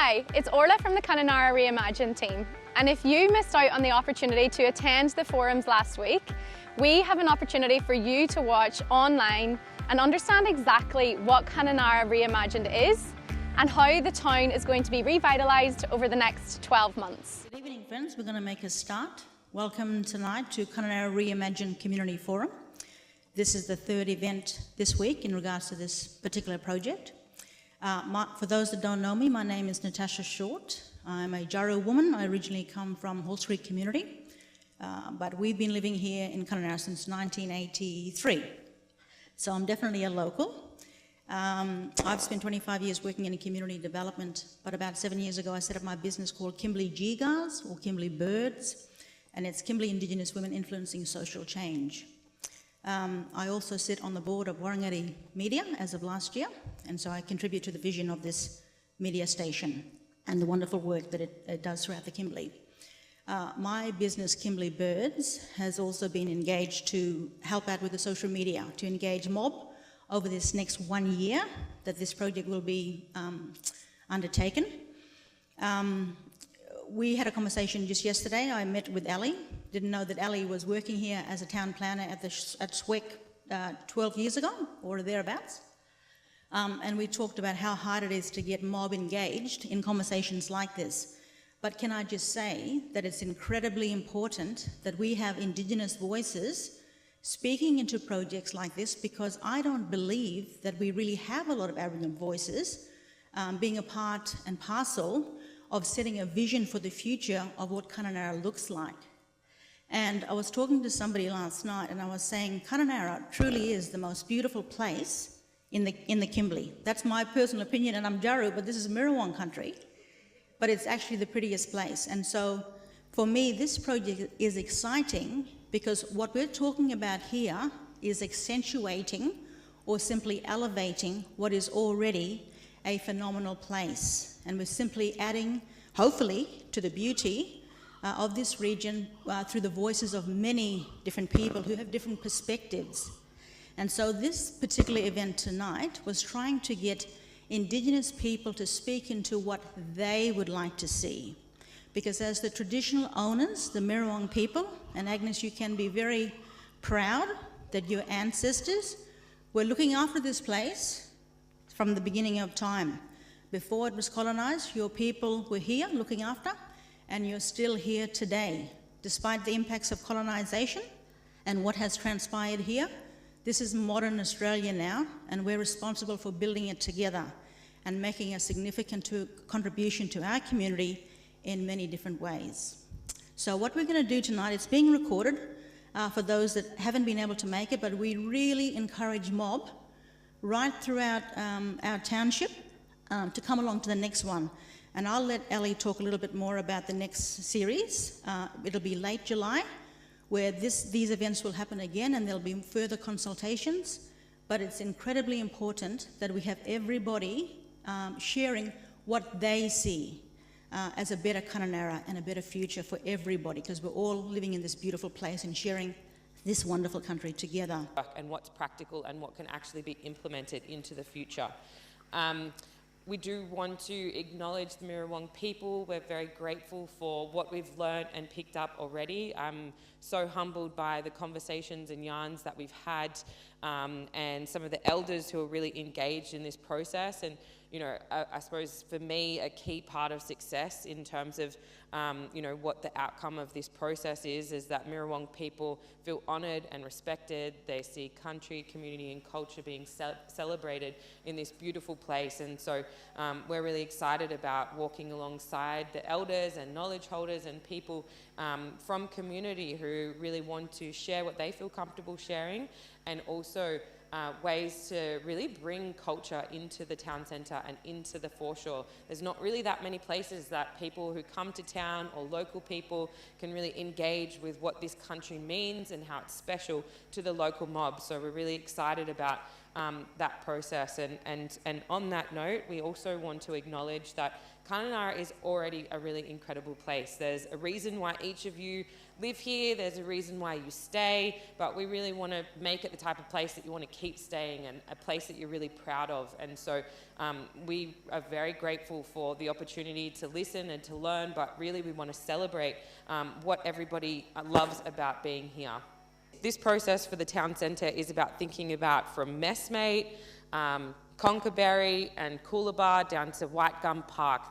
Hi, it's Orla from the Kununurra Reimagine team, and if you missed out on the opportunity to attend the forums last week, we have an opportunity for you to watch online and understand exactly what Kununurra Reimagined is and how the town is going to be revitalised over the next 12 months. Good evening, friends. We're going to make a start. Welcome tonight to Kununurra Reimagine Community Forum. This is the third event this week in regards to this particular project. For those that don't know me, my name is Natasha Short. I'm a Jaru woman. I originally come from Halls Creek community, but we've been living here in Kununurra since 1983. So I'm definitely a local. I've spent 25 years working in community development, but about 7 years ago I set up my business called Kimberley Gigars, or Kimberley Birds, and it's Kimberley Indigenous Women Influencing Social Change. I also sit on the board of Warringati Media as of last year, and so I contribute to the vision of this media station and the wonderful work that it does throughout the Kimberley. My business, Kimberley Birds, has also been engaged to help out with the social media, to engage mob over this next 1 year that this project will be undertaken. We had a conversation just yesterday. I met with Ali. Didn't know that Ali was working here as a town planner at SWEC 12 years ago, or thereabouts. And we talked about how hard it is to get mob engaged in conversations like this. But can I just say that it's incredibly important that we have Indigenous voices speaking into projects like this, because I don't believe that we really have a lot of Aboriginal voices being a part and parcel of setting a vision for the future of what Kununurra looks like. And I was talking to somebody last night and I was saying Kununurra truly is the most beautiful place in the Kimberley. That's my personal opinion, and I'm Jaru, but this is Mirrawong country. But it's actually the prettiest place. And so for me, this project is exciting because what we're talking about here is accentuating or simply elevating what is already a phenomenal place. And we're simply adding, hopefully, to the beauty of this region through the voices of many different people who have different perspectives. And so this particular event tonight was trying to get Indigenous people to speak into what they would like to see. Because as the traditional owners, the Mirrawong people, and Agnes, you can be very proud that your ancestors were looking after this place from the beginning of time. Before it was colonised, your people were here looking after, and you're still here today. Despite the impacts of colonisation and what has transpired here, this is modern Australia now, and we're responsible for building it together and making a significant contribution to our community in many different ways. So what we're going to do tonight, it's being recorded for those that haven't been able to make it, but we really encourage mob right throughout our township to come along to the next one. And I'll let Ellie talk a little bit more about the next series. It'll be late July, where these events will happen again, and there'll be further consultations. But it's incredibly important that we have everybody sharing what they see as a better Kununurra and a better future for everybody, because we're all living in this beautiful place and sharing this wonderful country together. And what's practical and what can actually be implemented into the future. We do want to acknowledge the Mirrawong people. We're very grateful for what we've learned and picked up already. I'm so humbled by the conversations and yarns that we've had and some of the elders who are really engaged in this process. And you know, I suppose for me, a key part of success in terms of, you know, what the outcome of this process is that Mirrawong people feel honoured and respected. They see country, community and culture being celebrated in this beautiful place. And so we're really excited about walking alongside the elders and knowledge holders and people from community who really want to share what they feel comfortable sharing, and also ways to really bring culture into the town centre and into the foreshore. There's not really that many places that people who come to town or local people can really engage with what this country means and how it's special to the local mob. So we're really excited about that process. And on that note, we also want to acknowledge that Kununurra is already a really incredible place. There's a reason why each of you live here, there's a reason why you stay, but we really want to make it the type of place that you want to keep staying and a place that you're really proud of. And so we are very grateful for the opportunity to listen and to learn, but really we want to celebrate what everybody loves about being here. This process for the town centre is about thinking about from Messmate, Conkerberry and Coolabah down to White Gum Park,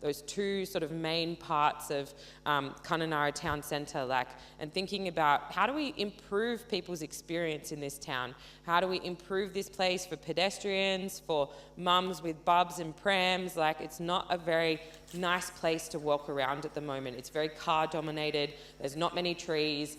those two sort of main parts of Kununurra town centre, and thinking about how do we improve people's experience in this town? How do we improve this place for pedestrians, for mums with bubs and prams? It's not a very nice place to walk around at the moment. It's very car dominated. There's not many trees.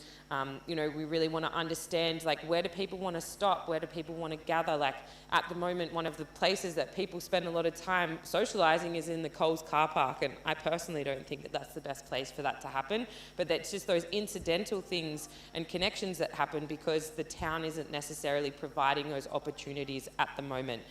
We really want to understand, where do people want to stop? Where do people want to gather? At the moment, one of the places that people spend a lot of time socialising is in the Coles car park, and I personally don't think that that's the best place for that to happen, but that's just those incidental things and connections that happen because the town isn't necessarily providing those opportunities at the moment.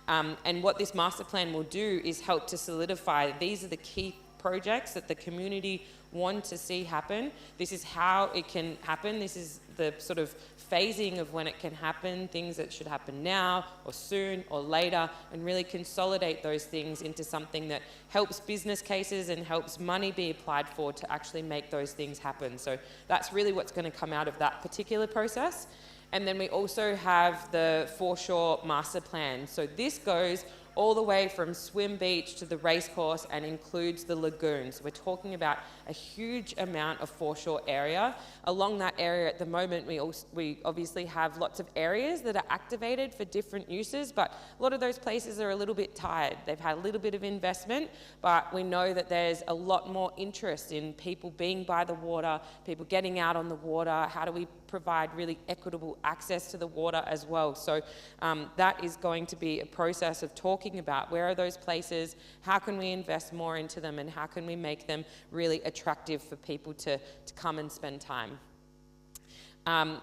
And what this master plan will do is help to solidify these are the key projects that the community want to see happen. This is how it can happen. This is the sort of phasing of when it can happen, things that should happen now or soon or later, and really consolidate those things into something that helps business cases and helps money be applied for to actually make those things happen. So that's really what's going to come out of that particular process. And then we also have the foreshore master plan. So this goes all the way from Swim Beach to the racecourse and includes the lagoons. We're talking about a huge amount of foreshore area. Along that area at the moment, we obviously have lots of areas that are activated for different uses, but a lot of those places are a little bit tired. They've had a little bit of investment, but we know that there's a lot more interest in people being by the water, people getting out on the water. How do we provide really equitable access to the water as well? So that is going to be a process of talking about where are those places, how can we invest more into them, and how can we make them really attractive for people to come and spend time.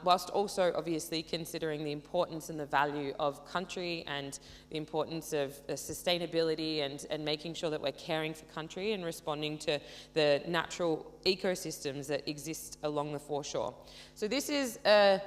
Whilst also obviously considering the importance and the value of country and the importance of sustainability and making sure that we're caring for country and responding to the natural ecosystems that exist along the foreshore. So this is a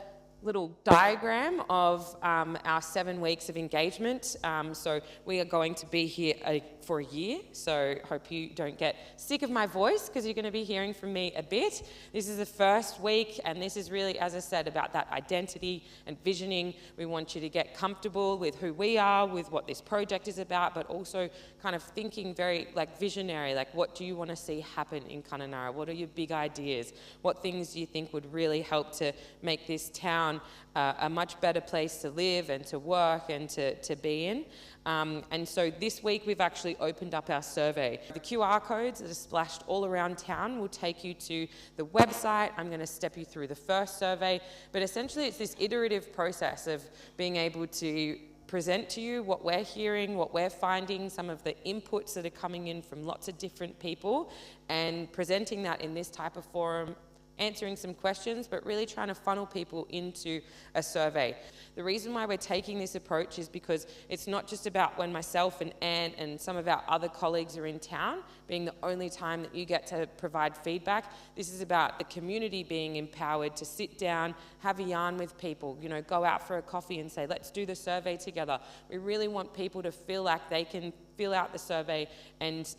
little diagram of our 7 weeks of engagement. So we are going to be here for a year, so hope you don't get sick of my voice because you're going to be hearing from me a bit. This is the first week, and this is really, as I said, about that identity and visioning. We want you to get comfortable with who we are, with what this project is about, but also kind of thinking very visionary, what do you want to see happen in Kununurra? What are your big ideas? What things do you think would really help to make this town a much better place to live and to work and to be in? And so this week we've actually opened up our survey. The QR codes that are splashed all around town will take you to the website. I'm going to step you through the first survey, but essentially it's this iterative process of being able to present to you what we're hearing, what we're finding, some of the inputs that are coming in from lots of different people, and presenting that in this type of forum, answering some questions, but really trying to funnel people into a survey. The reason why we're taking this approach is because it's not just about when myself and Anne and some of our other colleagues are in town being the only time that you get to provide feedback. This is about the community being empowered to sit down, have a yarn with people, go out for a coffee and say, let's do the survey together. We really want people to feel like they can fill out the survey and,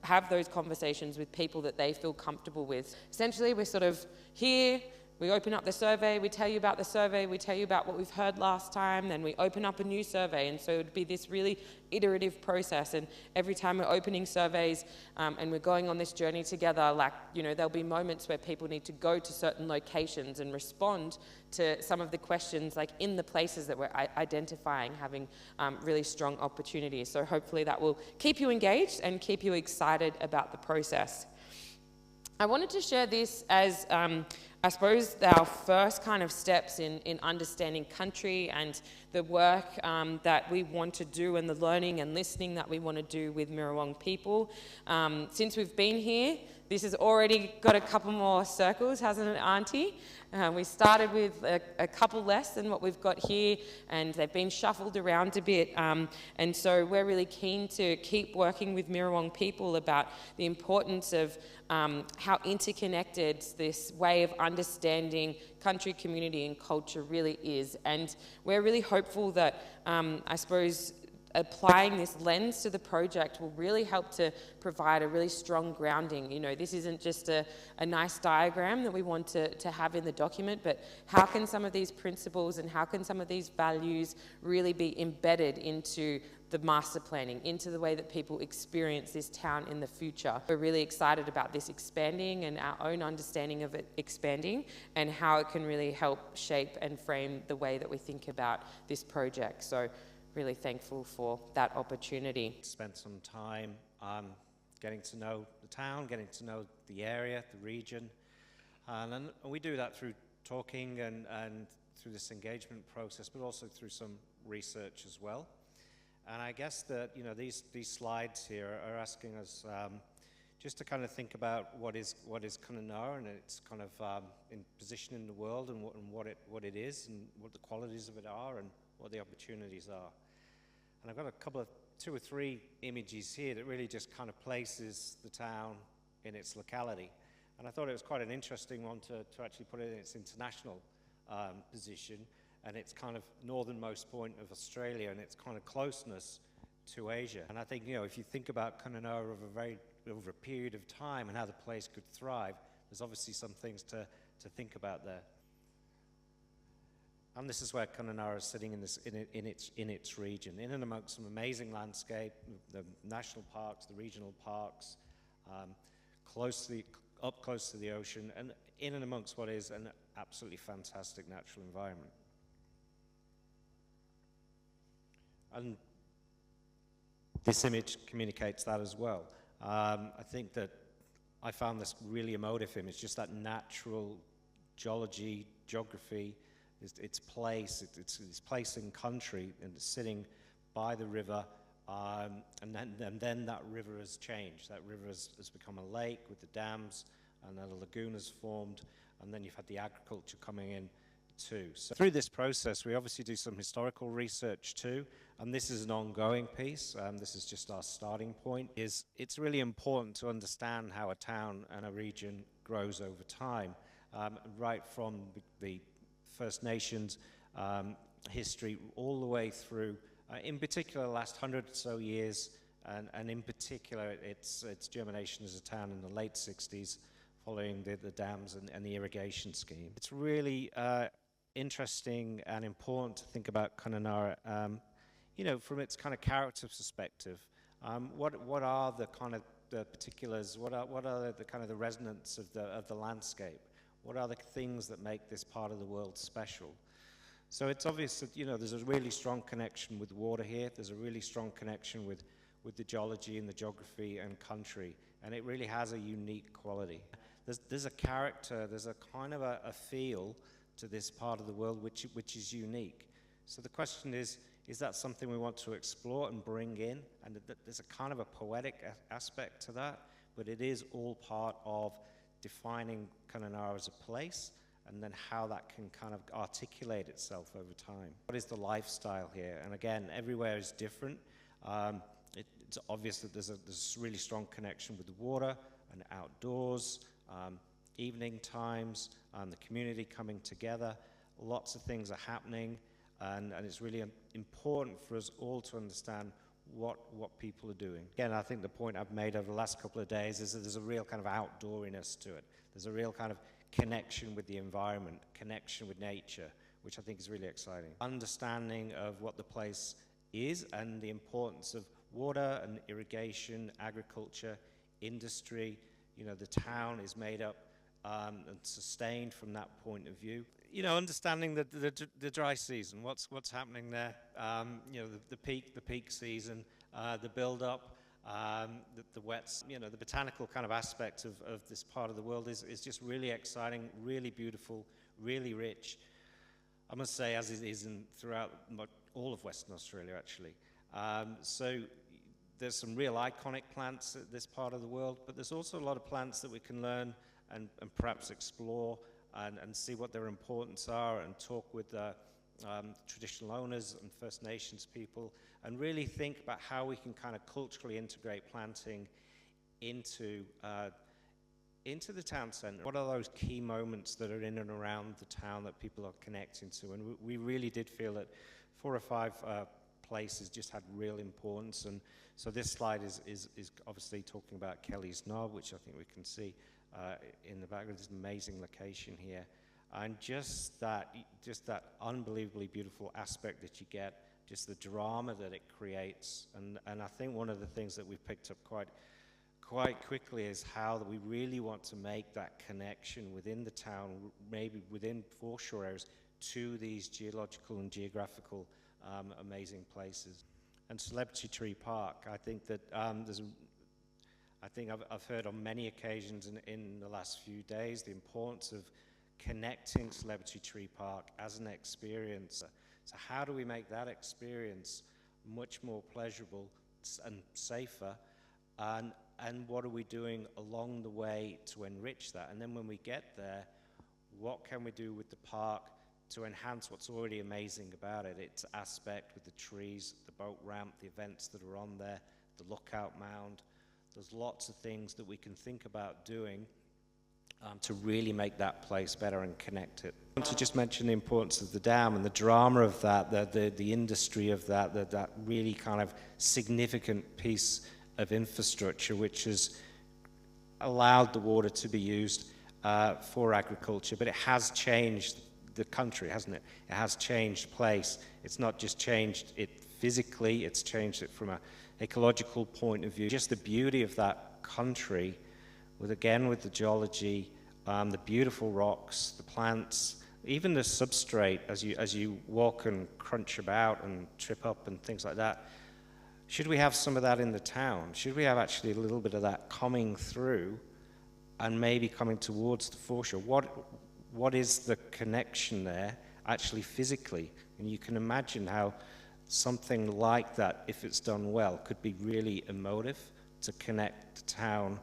have those conversations with people that they feel comfortable with. Essentially, we're sort of here, we open up the survey, we tell you about the survey, we tell you about what we've heard last time, then we open up a new survey. And so it would be this really iterative process. And every time we're opening surveys and we're going on this journey together, there'll be moments where people need to go to certain locations and respond to some of the questions in the places that we're identifying, having really strong opportunities. So hopefully that will keep you engaged and keep you excited about the process. I wanted to share this as, I suppose, our first kind of steps in understanding country and the work that we want to do and the learning and listening that we want to do with Mirrawong people. Since we've been here, This has already got a couple more circles, hasn't it, Auntie? We started with a couple less than what we've got here, and they've been shuffled around a bit. And so we're really keen to keep working with Mirrawong people about the importance of how interconnected this way of understanding country, community and culture really is. And we're really hopeful that, I suppose, applying this lens to the project will really help to provide a really strong grounding. You know, this isn't just a nice diagram that we want to have in the document, but how can some of these principles and how can some of these values really be embedded into the master planning, into the way that people experience this town in the future. We're really excited about this expanding and our own understanding of it expanding and how it can really help shape and frame the way that we think about this project. So really thankful for that opportunity. Spent some time getting to know the town, getting to know the area, the region, and we do that through talking and through this engagement process, but also through some research as well. And I guess that, you know, these slides here are asking us just to kind of think about what is Kununurra and its kind of in position in the world and what it is and what the qualities of it are and what the opportunities are. And I've got two or three images here that really just kind of places the town in its locality. And I thought it was quite an interesting one to actually put it in its international position and its kind of northernmost point of Australia and its kind of closeness to Asia. And I think, you know, if you think about Kununurra over a period of time and how the place could thrive, there's obviously some things to think about there. And this is where Kununurra is sitting in its region, in and amongst some amazing landscape, the national parks, the regional parks, up close to the ocean, and in and amongst what is an absolutely fantastic natural environment. And this image communicates that as well. I think that I found this really emotive image, just that natural geology, geography, its place, its place in country, and it's sitting by the river, and then that river has changed. That river has become a lake with the dams, and then a lagoon has formed, and then you've had the agriculture coming in too. So through this process, we obviously do some historical research too, and this is an ongoing piece. This is just our starting point. It's really important to understand how a town and a region grows over time, right from the First Nations history all the way through, in particular, the last 100 or so years, and in particular, its germination as a town in the late 60s, following the dams and the irrigation scheme. It's really interesting and important to think about Kununurra, you know, from its kind of character perspective. What are the kind of the particulars? What are the kind of the resonance of the landscape? What are the things that make this part of the world special? So it's obvious that, you know, there's a really strong connection with water here. There's a really strong connection with the geology and the geography and country, and it really has a unique quality. There's a character, there's a kind of a feel to this part of the world which is unique. So the question is that something we want to explore and bring in? And there's a kind of a poetic aspect to that, but it is all part of defining Kununurra as a place, and then how that can kind of articulate itself over time. What is the lifestyle here? And again, everywhere is different. It's obvious that there's a really strong connection with the water and outdoors, evening times, the community coming together. Lots of things are happening, and it's really important for us all to understand what people are doing. Again, I think the point I've made over the last couple of days is that there's a real kind of outdooriness to it. There's a real kind of connection with the environment, connection with nature, which I think is really exciting. Understanding of what the place is and the importance of water and irrigation, agriculture, industry. You know, the town is made up and sustained from that point of view. You know, understanding the dry season, what's happening there. You know, the peak season, the build-up, the wets. You know, the botanical kind of aspect of this part of the world is just really exciting, really beautiful, really rich. I must say, as it is throughout all of Western Australia, actually. So there's some real iconic plants at this part of the world, but there's also a lot of plants that we can learn and perhaps explore and see what their importance are, and talk with traditional owners and First Nations people, and really think about how we can kind of culturally integrate planting into the town centre. What are those key moments that are in and around the town that people are connecting to? And we really did feel that 4 or 5 places just had real importance. And so this slide is obviously talking about Kelly's Knob, which I think we can see in the background. This amazing location here, and just that unbelievably beautiful aspect that you get, just the drama that it creates. And I think one of the things that we've picked up quite quickly is how we really want to make that connection within the town, maybe within foreshore areas, to these geological and geographical amazing places. And Celebrity Tree Park, I think that I've heard on many occasions in the last few days the importance of connecting Celebrity Tree Park as an experience. So how do we make that experience much more pleasurable and safer? And what are we doing along the way to enrich that? And then when we get there, what can we do with the park to enhance what's already amazing about it? Its aspect with the trees, the boat ramp, the events that are on there, the lookout mound. There's lots of things that we can think about doing to really make that place better and connect it. I want to just mention the importance of the dam and the drama of that, the industry of that really kind of significant piece of infrastructure which has allowed the water to be used for agriculture. But it has changed the country, hasn't it? It has changed place. It's not just changed it physically, it's changed it from an ecological point of view. Just the beauty of that country, with the geology, the beautiful rocks, the plants, even the substrate as you walk and crunch about and trip up and things like that. Should we have some of that in the town? Should we have actually a little bit of that coming through and maybe coming towards the foreshore? What is the connection there actually physically? And you can imagine how something like that, if it's done well, could be really emotive to connect town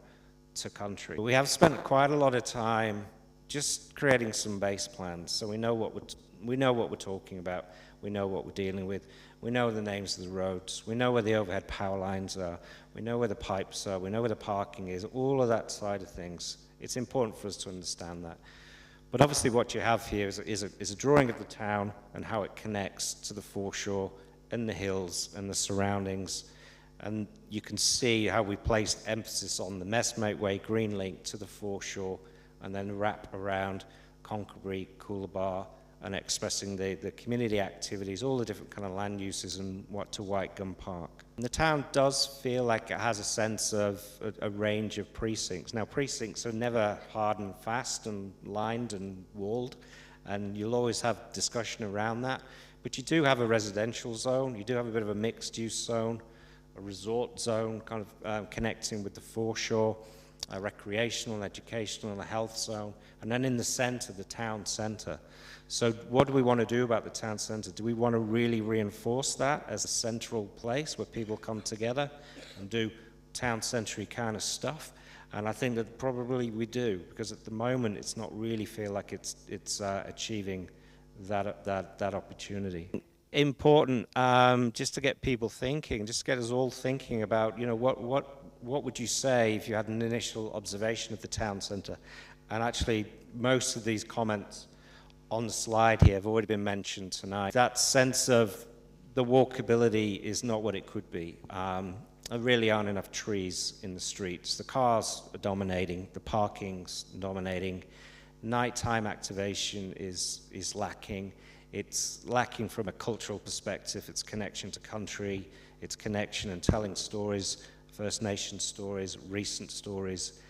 to country. We have spent quite a lot of time just creating some base plans, so we know what we're talking about, we know what we're dealing with, we know the names of the roads, we know where the overhead power lines are, we know where the pipes are, we know where the parking is, all of that side of things. It's important for us to understand that. But obviously what you have here is a drawing of the town and how it connects to the foreshore and the hills and the surroundings. And you can see how we placed emphasis on the Messmate Way Green Link to the foreshore, and then wrap around Conquebury, Coolabah, and expressing the community activities, all the different kind of land uses, and what to White Gum Park. And the town does feel like it has a sense of a range of precincts. Now, precincts are never hard and fast and lined and walled, and you'll always have discussion around that. But you do have a residential zone, you do have a bit of a mixed-use zone, a resort zone kind of connecting with the foreshore, a recreational and educational and a health zone, and then in the center, the town center. So what do we want to do about the town center? Do we want to really reinforce that as a central place where people come together and do town century kind of stuff? And I think that probably we do, because at the moment it's not really feel like it's achieving that opportunity. Important just to get people thinking, just to get us all thinking about, you know, what would you say if you had an initial observation of the town centre? And actually, most of these comments on the slide here have already been mentioned tonight. That sense of the walkability is not what it could be. There really aren't enough trees in the streets. The cars are dominating, the parking's dominating, nighttime activation is lacking. It's lacking from a cultural perspective, its connection to country, its connection and telling stories, First Nation stories, recent stories.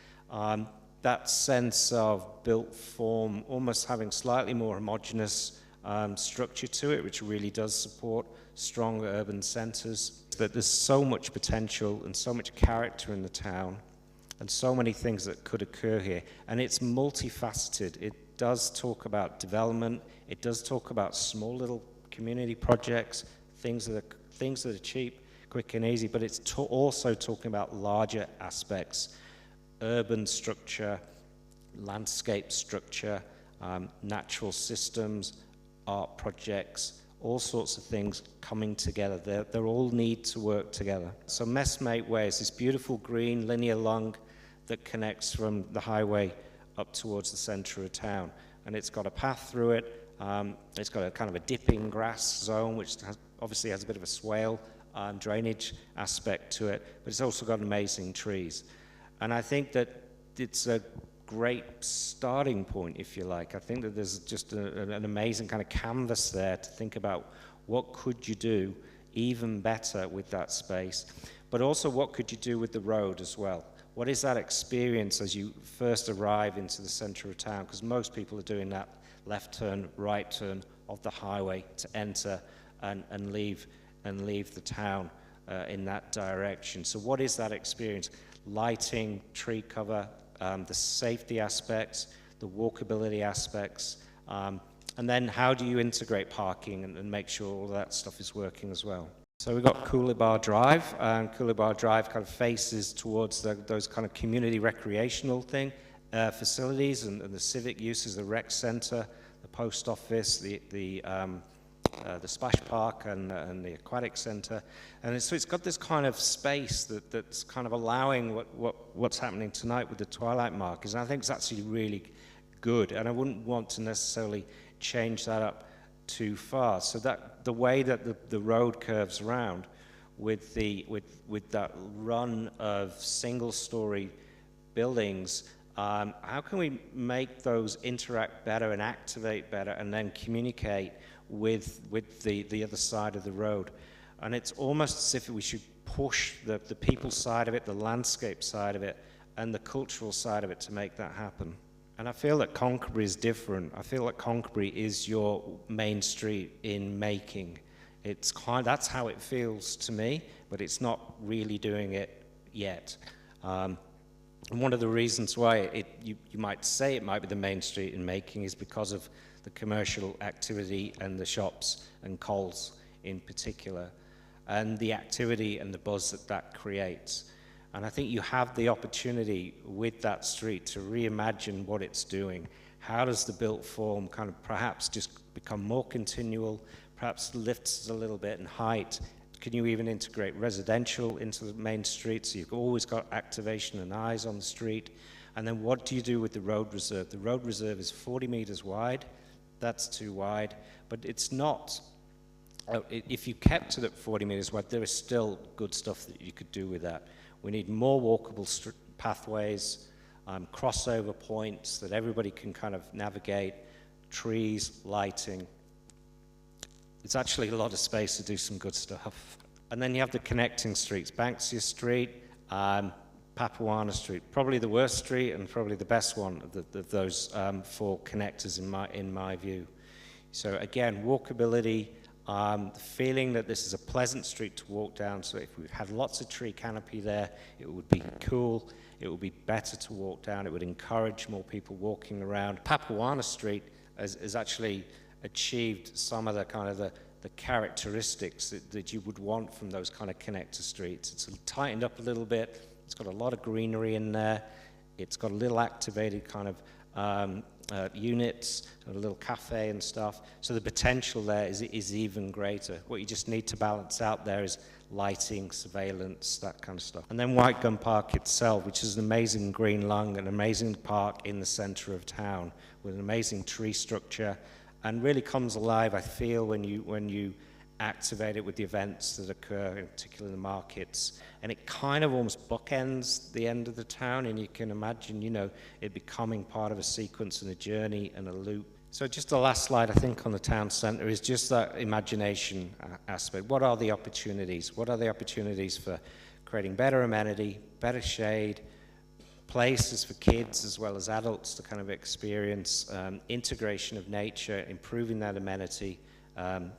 That sense of built form, almost having slightly more homogenous structure to it, which really does support stronger urban centres. That there's so much potential and so much character in the town, and so many things that could occur here. And it's multifaceted. It does talk about development. It does talk about small little community projects, things that are cheap. quick and easy, but it's also talking about larger aspects, urban structure, landscape structure, natural systems, art projects, all sorts of things coming together. They all need to work together. So Messmate Way is this beautiful green linear lung that connects from the highway up towards the centre of town. And it's got a path through it. It's got a kind of a dipping grass zone, which obviously has a bit of a swale drainage aspect to it, but it's also got amazing trees. And I think that it's a great starting point, if you like. I think that there's just an amazing kind of canvas there to think about what could you do even better with that space, but also what could you do with the road as well. What is that experience as you first arrive into the centre of town? Because most people are doing that left turn, right turn of the highway to enter and leave the town in that direction. So what is that experience? Lighting, tree cover, the safety aspects, the walkability aspects, and then how do you integrate parking and make sure all that stuff is working as well. So we've got Coolabah Drive, and Coolabah Drive kind of faces towards those kind of community recreational facilities and the civic uses, the rec centre, the post office, the splash park and the aquatic centre. And so it's got this kind of space that's kind of allowing what's happening tonight with the Twilight Markers. And I think it's actually really good, and I wouldn't want to necessarily change that up too far. So that the way that the road curves around with that run of single-story buildings, how can we make those interact better and activate better and then communicate with the other side of the road? And it's almost as if we should push the people side of it, the landscape side of it, and the cultural side of it to make that happen. And I feel that Concarbury is different. I feel like Concarbury is your main street in making. That's how it feels to me, but it's not really doing it yet. And one of the reasons why you might say it might be the main street in making is because of the commercial activity and the shops and Coles in particular, and the activity and the buzz that creates. And I think you have the opportunity with that street to reimagine what it's doing. How does the built form kind of perhaps just become more continual, perhaps lifts a little bit in height? Can you even integrate residential into the main street so you've always got activation and eyes on the street? And then what do you do with the road reserve? The road reserve is 40 meters wide. That's too wide, but it's not. If you kept it at 40 meters wide, there is still good stuff that you could do with that. We need more walkable pathways, crossover points that everybody can kind of navigate, trees, lighting. It's actually a lot of space to do some good stuff. And then you have the connecting streets, Banksia Street, Papuana Street, probably the worst street and probably the best one of those four connectors in my view. So again, walkability, the feeling that this is a pleasant street to walk down, so if we had lots of tree canopy there, it would be cool, it would be better to walk down, it would encourage more people walking around. Papuana Street has actually achieved some of the kind of the characteristics that you would want from those kind of connector streets. It's tightened up a little bit, it's got a lot of greenery in there, it's got a little activated kind of units, a little cafe and stuff. So the potential there is even greater. What you just need to balance out there is lighting, surveillance, that kind of stuff. And then White Gum Park itself, which is an amazing green lung, an amazing park in the center of town with an amazing tree structure, and really comes alive, I feel, when you activate it with the events that occur, in particular the markets. And it kind of almost bookends the end of the town, and you can imagine, it becoming part of a sequence and a journey and a loop. So just the last slide, I think, on the town centre is just that imagination aspect. What are the opportunities? What are the opportunities for creating better amenity, better shade, places for kids as well as adults to kind of experience integration of nature, improving that amenity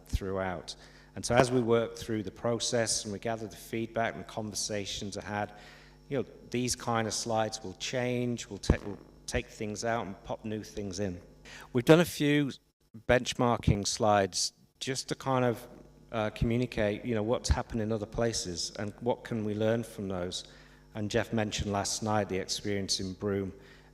throughout. And so as we work through the process and we gather the feedback and conversations are had, these kind of slides will change, we'll take things out and pop new things in. We've done a few benchmarking slides just to kind of communicate, what's happened in other places and what can we learn from those. And Jeff mentioned last night the experience in Broome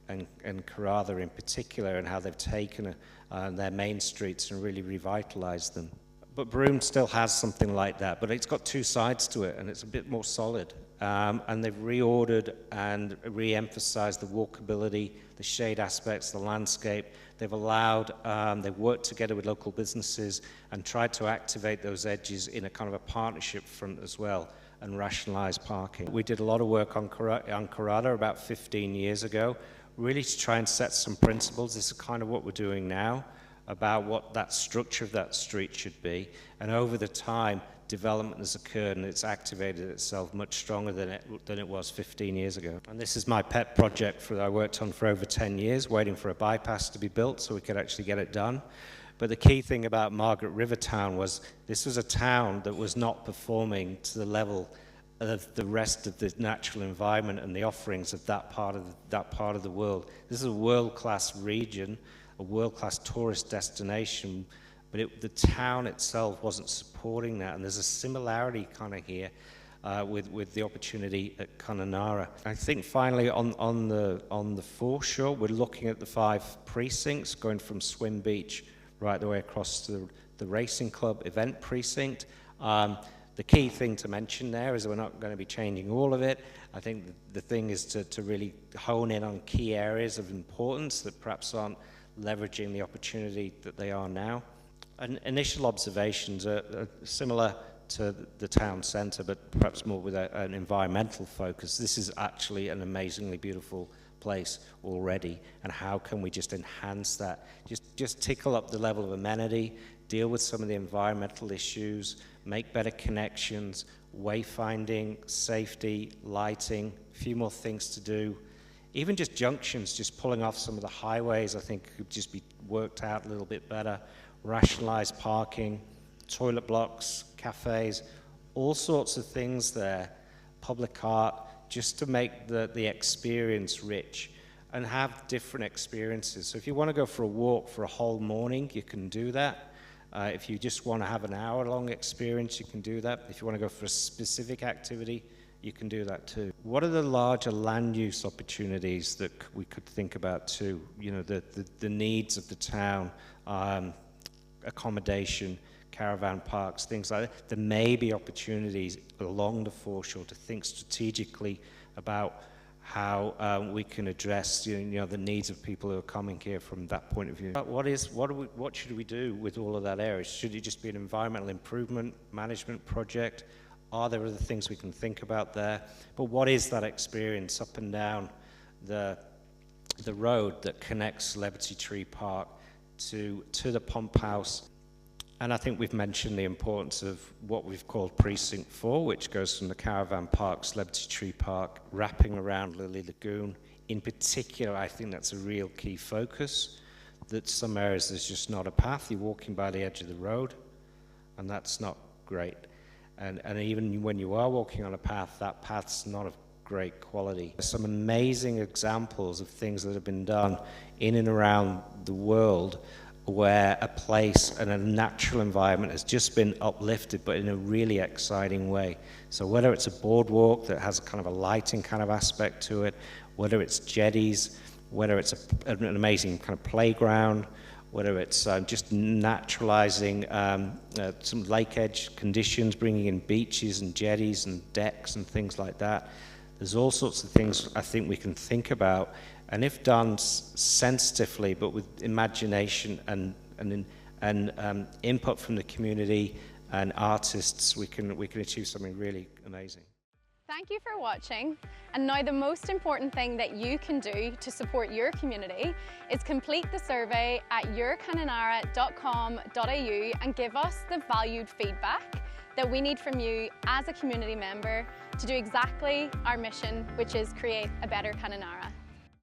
and Karratha in particular, and how they've taken their main streets and really revitalized them. But Broome still has something like that, but it's got two sides to it, and it's a bit more solid. And they've reordered and re-emphasized the walkability, the shade aspects, the landscape. They've they've worked together with local businesses and tried to activate those edges in a kind of a partnership front as well, and rationalize parking. We did a lot of work on Karratha about 15 years ago, really to try and set some principles. This is kind of what we're doing now, about what that structure of that street should be. And over the time, development has occurred and it's activated itself much stronger than it was 15 years ago. And this is my pet project that I worked on for over 10 years, waiting for a bypass to be built so we could actually get it done. But the key thing about Margaret River Town was this was a town that was not performing to the level of the rest of the natural environment and the offerings of that part of the world. This is a world-class region, a world-class tourist destination, but the town itself wasn't supporting that. And there's a similarity kind of here with the opportunity at Kununurra. I think finally on the foreshore, we're looking at the 5 precincts, going from Swin Beach right the way across to the Racing Club event precinct. The key thing to mention there is that we're not going to be changing all of it. I think the thing is to really hone in on key areas of importance that perhaps aren't leveraging the opportunity that they are now. And initial observations are similar to the town centre, but perhaps more with an environmental focus. This is actually an amazingly beautiful place already, and how can we just enhance that? Just tickle up the level of amenity, deal with some of the environmental issues, make better connections, wayfinding, safety, lighting, a few more things to do. Even just junctions, just pulling off some of the highways, I think could just be worked out a little bit better. Rationalized parking, toilet blocks, cafes, all sorts of things there, public art, just to make the experience rich and have different experiences. So if you want to go for a walk for a whole morning, you can do that. If you just want to have an hour-long experience, you can do that. If you want to go for a specific activity, you can do that too. What are the larger land use opportunities that we could think about too? The needs of the town, accommodation, caravan parks, things like that. There may be opportunities along the foreshore to think strategically about how we can address the needs of people who are coming here from that point of view. What should we do with all of that area? Should it just be an environmental improvement management project? Are there other things we can think about there? But what is that experience up and down the road that connects Celebrity Tree Park to the pump house? And I think we've mentioned the importance of what we've called Precinct 4, which goes from the Caravan Park, Celebrity Tree Park, wrapping around Lily Lagoon. In particular, I think that's a real key focus, that some areas there's just not a path. You're walking by the edge of the road, and that's not great. And even when you are walking on a path, that path's not of great quality. There's some amazing examples of things that have been done in and around the world where a place and a natural environment has just been uplifted, but in a really exciting way. So whether it's a boardwalk that has kind of a lighting kind of aspect to it, whether it's jetties, whether it's an amazing kind of playground, whether it's just naturalizing some lake edge conditions, bringing in beaches and jetties and decks and things like that. There's all sorts of things I think we can think about, and if done sensitively, but with imagination and input from the community and artists, we can achieve something really amazing. Thank you for watching. And now the most important thing that you can do to support your community is complete the survey at yourkununurra.com.au and give us the valued feedback that we need from you as a community member to do exactly our mission, which is create a better Kununurra.